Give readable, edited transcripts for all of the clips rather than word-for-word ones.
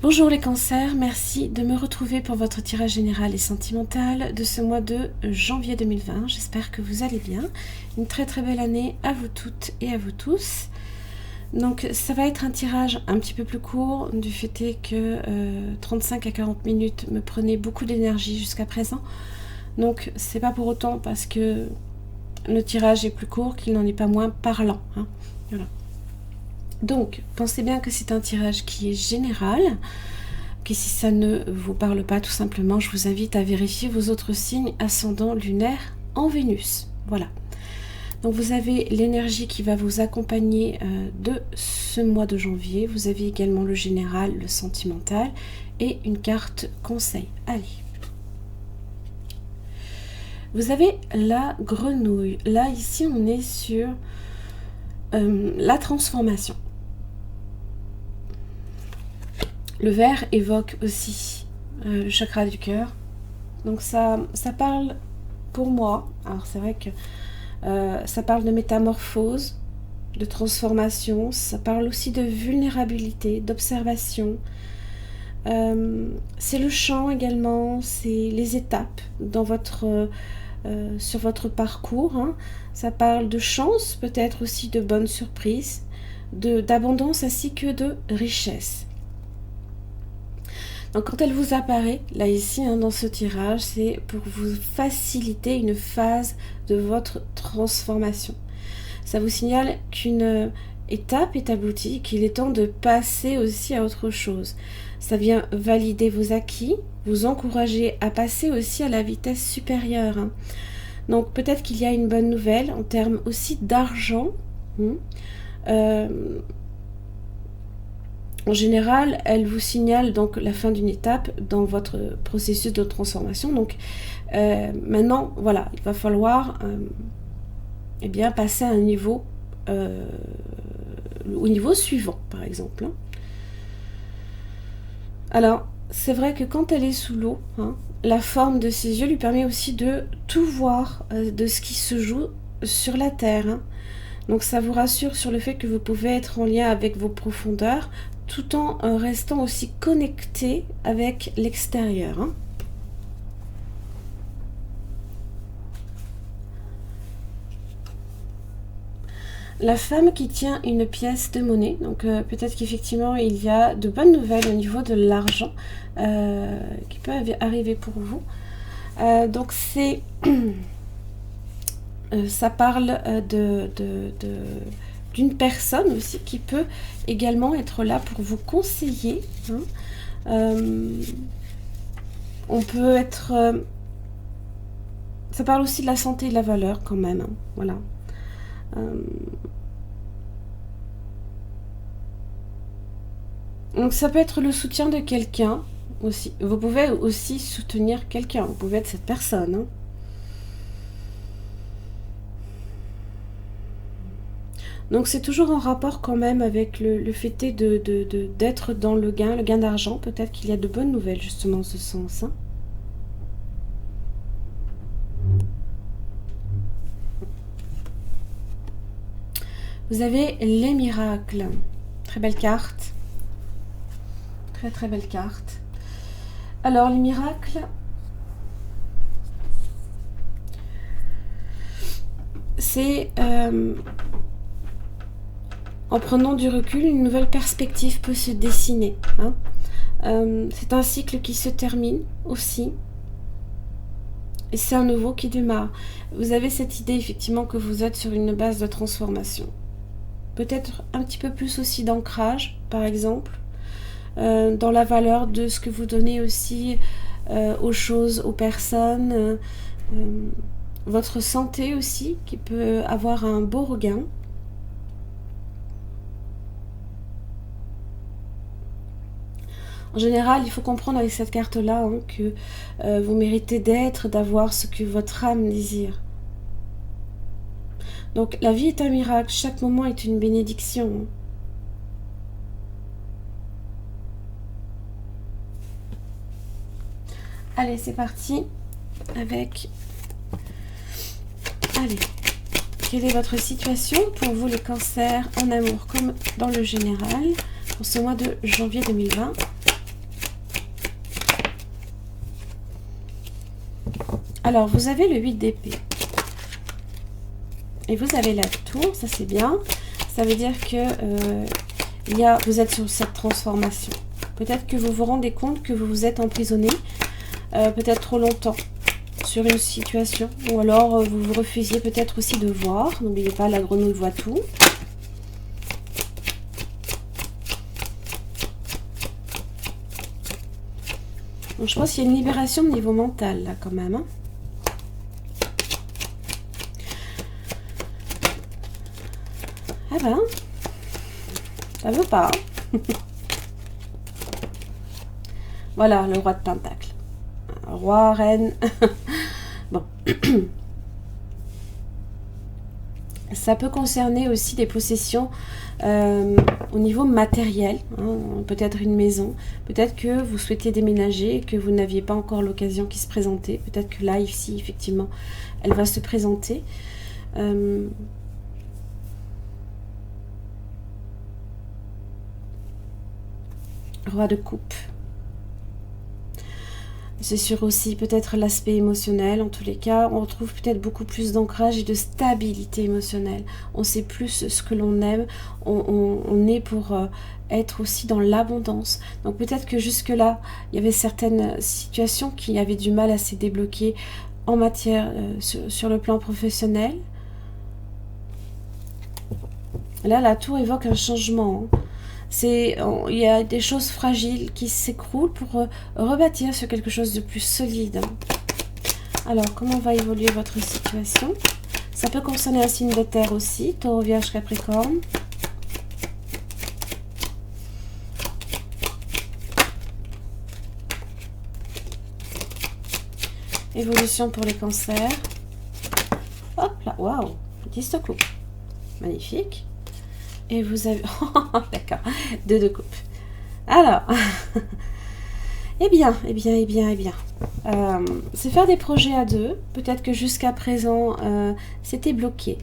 Bonjour les cancers, merci de me retrouver pour votre tirage général et sentimental de ce mois de janvier 2020. J'espère que vous allez bien. Une très belle année à vous toutes et à vous tous. Donc ça va être un tirage un petit peu plus court du fait est que 35 à 40 minutes me prenait beaucoup d'énergie jusqu'à présent. Donc c'est pas pour autant parce que le tirage est plus court qu'il n'en est pas moins parlant. Voilà. Donc, pensez bien que c'est un tirage qui est général, que si ça ne vous parle pas tout simplement, je vous invite à vérifier vos autres signes ascendant lunaire en Vénus. Voilà. Donc vous avez l'énergie qui va vous accompagner de ce mois de janvier. Vous avez également le général, le sentimental et une carte conseil. Allez. Vous avez la grenouille. Là, ici, on est sur la transformation. Le vert évoque aussi le chakra du cœur. Donc ça parle pour moi, alors c'est vrai que ça parle de métamorphose, de transformation, ça parle aussi de vulnérabilité, d'observation. C'est le champ également, c'est les étapes dans sur votre parcours. Ça parle de chance, peut-être aussi de bonnes surprises, d'abondance ainsi que de richesse. Donc quand elle vous apparaît, là ici, dans ce tirage, c'est pour vous faciliter une phase de votre transformation. Ça vous signale qu'une étape est aboutie, qu'il est temps de passer aussi à autre chose. Ça vient valider vos acquis, vous encourager à passer aussi à la vitesse supérieure. Donc peut-être qu'il y a une bonne nouvelle en termes aussi d'argent. En général, elle vous signale donc la fin d'une étape dans votre processus de transformation. Donc maintenant, voilà, il va falloir passer à un niveau, au niveau suivant, par exemple. Alors, c'est vrai que quand elle est sous l'eau, la forme de ses yeux lui permet aussi de tout voir de ce qui se joue sur la Terre. Donc ça vous rassure sur le fait que vous pouvez être en lien avec vos profondeurs, tout en restant aussi connecté avec l'extérieur. La femme qui tient une pièce de monnaie, donc peut-être qu'effectivement il y a de bonnes nouvelles au niveau de l'argent qui peut arriver pour vous. Donc c'est... ça parle d'une personne aussi qui peut également être là pour vous conseiller. On peut être... ça parle aussi de la santé et de la valeur quand même. Voilà. Donc ça peut être le soutien de quelqu'un aussi. Vous pouvez aussi soutenir quelqu'un. Vous pouvez être cette personne. Donc c'est toujours en rapport quand même avec le fait d'être dans le gain d'argent. Peut-être qu'il y a de bonnes nouvelles justement en ce sens. Vous avez les miracles. Très belle carte. Très belle carte. Alors les miracles... c'est... en prenant du recul, une nouvelle perspective peut se dessiner. C'est un cycle qui se termine aussi. Et c'est un nouveau qui démarre. Vous avez cette idée effectivement que vous êtes sur une base de transformation. Peut-être un petit peu plus aussi d'ancrage, par exemple, dans la valeur de ce que vous donnez aussi aux choses, aux personnes. Votre santé aussi, qui peut avoir un beau regain. En général, il faut comprendre avec cette carte-là que vous méritez d'avoir ce que votre âme désire. Donc, la vie est un miracle, chaque moment est une bénédiction. Allez, c'est parti avec... Allez, quelle est votre situation pour vous les cancers en amour comme dans le général pour ce mois de janvier 2020? Alors, vous avez le 8 d'épée. Et vous avez la tour, ça c'est bien. Ça veut dire que vous êtes sur cette transformation. Peut-être que vous vous rendez compte que vous vous êtes emprisonné peut-être trop longtemps sur une situation. Ou alors vous vous refusiez peut-être aussi de voir. N'oubliez pas, la grenouille voit tout. Donc, je pense qu'il y a une libération au niveau mental là quand même. Hein. Ah ben, ça veut pas. Voilà, le roi de Pentacle. Roi, reine. Bon. Ça peut concerner aussi des possessions au niveau matériel. Hein, peut-être une maison. Peut-être que vous souhaitez déménager et que vous n'aviez pas encore l'occasion qui se présentait. Peut-être que là, ici, effectivement, elle va se présenter. Roi de coupe. C'est sûr aussi peut-être l'aspect émotionnel. En tous les cas, on retrouve peut-être beaucoup plus d'ancrage et de stabilité émotionnelle. On sait plus ce que l'on aime. On est pour être aussi dans l'abondance. Donc peut-être que jusque-là, il y avait certaines situations qui avaient du mal à se débloquer en matière sur le plan professionnel. Là, la tour évoque un changement. Hein. Il y a des choses fragiles qui s'écroulent pour rebâtir sur quelque chose de plus solide. Alors, comment va évoluer votre situation? Ça peut concerner un signe de terre aussi, Taureau, Vierge, Capricorne. Évolution pour les cancers. Hop là, waouh, 10 de coupe. Magnifique. Et vous avez... D'accord, 2 de coupe. Alors, eh bien. C'est faire des projets à deux. Peut-être que jusqu'à présent, c'était bloqué.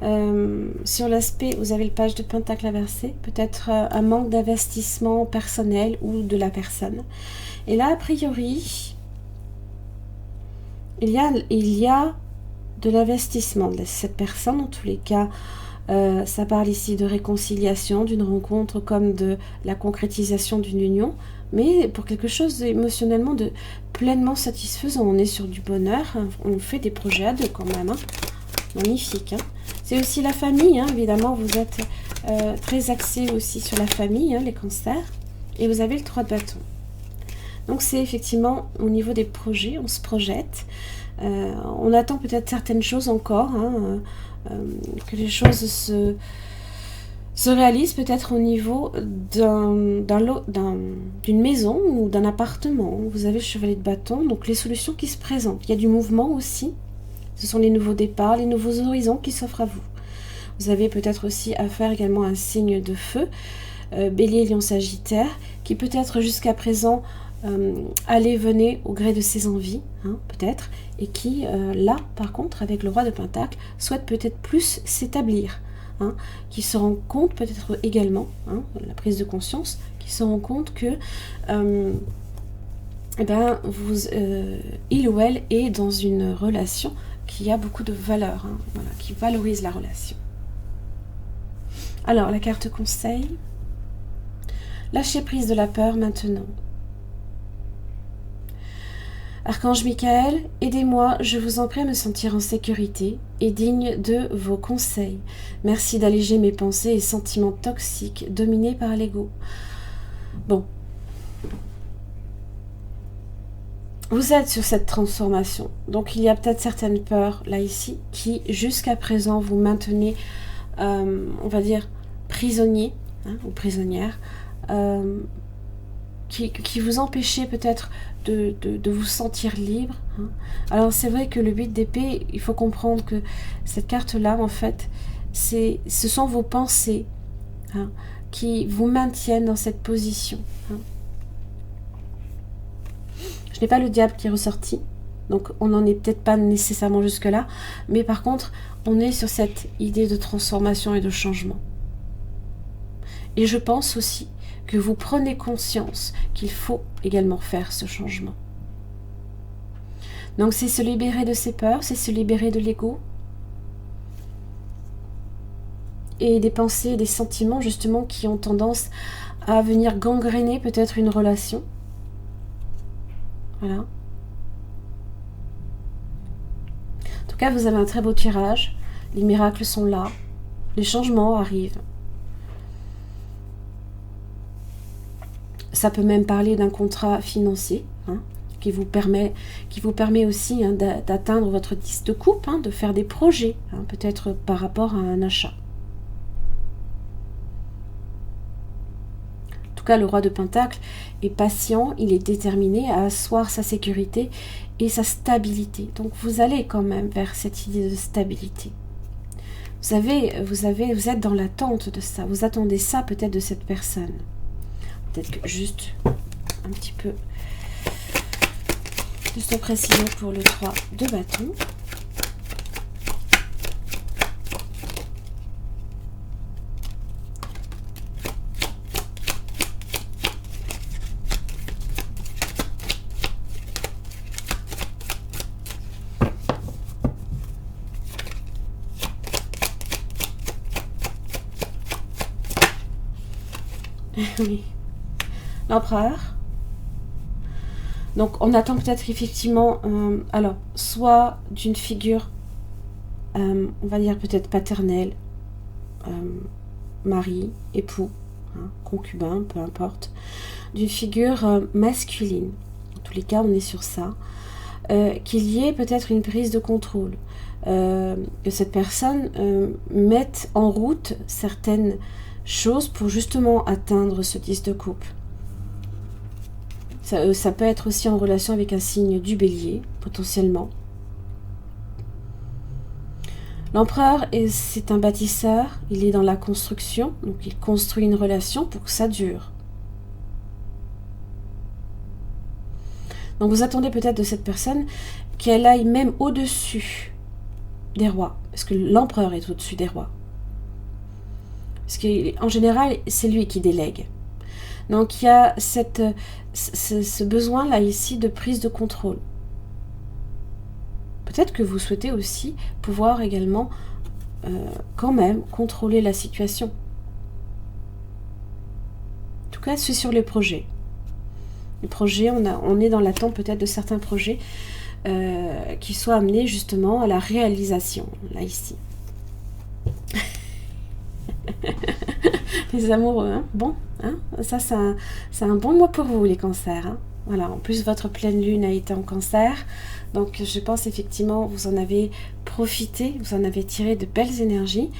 Hein. Sur l'aspect, vous avez le page de Pentacle inversé. Peut-être un manque d'investissement personnel ou de la personne. Et là, a priori, il y a de l'investissement de cette personne, en tous les cas. Ça parle ici de réconciliation, d'une rencontre comme de la concrétisation d'une union, mais pour quelque chose émotionnellement de pleinement satisfaisant. On est sur du bonheur, on fait des projets à deux quand même. Hein. Magnifique. Hein. C'est aussi la famille, hein. Évidemment, vous êtes très axé aussi sur la famille, hein, les cancers, et vous avez le 3 de bâton. Donc c'est effectivement au niveau des projets, on se projette, on attend peut-être certaines choses encore, hein, que les choses se réalisent peut-être au niveau d'une maison ou d'un appartement. Vous avez le chevalier de bâton, donc les solutions qui se présentent. Il y a du mouvement aussi, ce sont les nouveaux départs, les nouveaux horizons qui s'offrent à vous. Vous avez peut-être aussi à faire également un signe de feu, Bélier, Lion, Sagittaire, qui peut-être jusqu'à présent allait, venait au gré de ses envies, hein, peut-être, et qui, là, par contre, avec le roi de Pentacle, souhaite peut-être plus s'établir, hein, qui se rend compte peut-être également, hein, la prise de conscience, qui se rend compte que il ou elle est dans une relation qui a beaucoup de valeur, hein, voilà, qui valorise la relation. Alors, la carte conseil, lâchez prise de la peur maintenant. Archange Michael, aidez-moi, je vous en prie à me sentir en sécurité et digne de vos conseils. Merci d'alléger mes pensées et sentiments toxiques dominés par l'ego. Bon. Vous êtes sur cette transformation. Donc il y a peut-être certaines peurs, là, ici, qui jusqu'à présent vous maintenez, on va dire, prisonnier, hein, ou prisonnière, qui vous empêchaient peut-être de vous sentir libre. Hein. Alors c'est vrai que le 8 d'épée, il faut comprendre que cette carte-là, en fait, ce sont vos pensées, hein, qui vous maintiennent dans cette position. Hein. Je n'ai pas le diable qui est ressorti, donc on n'en est peut-être pas nécessairement jusque-là, mais par contre, on est sur cette idée de transformation et de changement. Et je pense aussi que vous prenez conscience qu'il faut également faire ce changement. Donc c'est se libérer de ses peurs, c'est se libérer de l'ego. Et des pensées, des sentiments justement qui ont tendance à venir gangréner peut-être une relation. Voilà. En tout cas, vous avez un très beau tirage. Les miracles sont là. Les changements arrivent. Ça peut même parler d'un contrat financier hein, qui vous permet aussi hein, d'atteindre votre 10 de coupe, hein, de faire des projets, hein, peut-être par rapport à un achat. En tout cas, le roi de Pentacle est patient, il est déterminé à asseoir sa sécurité et sa stabilité. Donc vous allez quand même vers cette idée de stabilité. Vous êtes dans l'attente de ça, vous attendez ça peut-être de cette personne. Peut-être que juste un petit peu plus de précision pour le 3 de bâton. Oui. L'empereur. Donc on attend peut-être effectivement, alors, soit d'une figure, on va dire peut-être paternelle, mari, époux, hein, concubin, peu importe, d'une figure masculine. En tous les cas, on est sur ça. Qu'il y ait peut-être une prise de contrôle, que cette personne mette en route certaines choses pour justement atteindre ce 10 de coupe. Ça peut être aussi en relation avec un signe du bélier, potentiellement. L'empereur, c'est un bâtisseur, il est dans la construction, donc il construit une relation pour que ça dure. Donc vous attendez peut-être de cette personne qu'elle aille même au-dessus des rois, parce que l'empereur est au-dessus des rois. Parce qu'en général, c'est lui qui délègue. Donc il y a ce besoin-là ici de prise de contrôle. Peut-être que vous souhaitez aussi pouvoir également quand même contrôler la situation. En tout cas, c'est sur les projets. Les projets, on est dans l'attente peut-être de certains projets qui soient amenés justement à la réalisation, là ici. Les amoureux, hein, bon, hein, ça c'est un bon mois pour vous les cancers. Hein. Voilà, en plus votre pleine lune a été en cancer, donc je pense effectivement vous en avez profité, vous en avez tiré de belles énergies.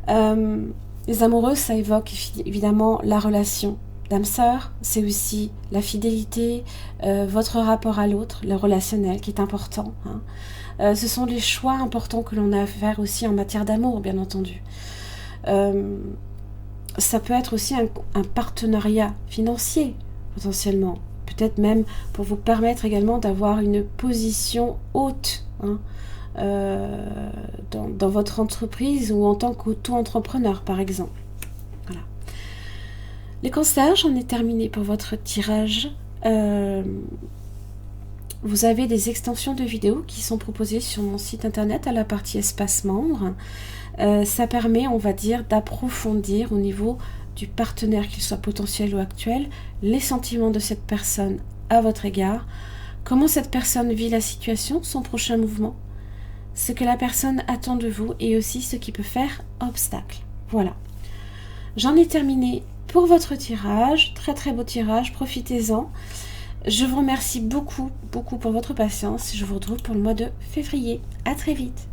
Les amoureux, ça évoque évidemment la relation d'âme-sœur, c'est aussi la fidélité, votre rapport à l'autre, le relationnel qui est important. Hein. Ce sont les choix importants que l'on a à faire aussi en matière d'amour, bien entendu. Ça peut être aussi un partenariat financier, potentiellement. Peut-être même pour vous permettre également d'avoir une position haute hein, dans votre entreprise ou en tant qu'auto-entrepreneur, par exemple. Voilà. Les cancers, j'en ai terminé pour votre tirage. Vous avez des extensions de vidéos qui sont proposées sur mon site internet à la partie espace membres. Ça permet, on va dire, d'approfondir au niveau du partenaire, qu'il soit potentiel ou actuel, les sentiments de cette personne à votre égard, comment cette personne vit la situation, son prochain mouvement, ce que la personne attend de vous et aussi ce qui peut faire obstacle. Voilà. J'en ai terminé pour votre tirage. Très très beau tirage, profitez-en. Je vous remercie beaucoup pour votre patience. Je vous retrouve pour le mois de février. À très vite.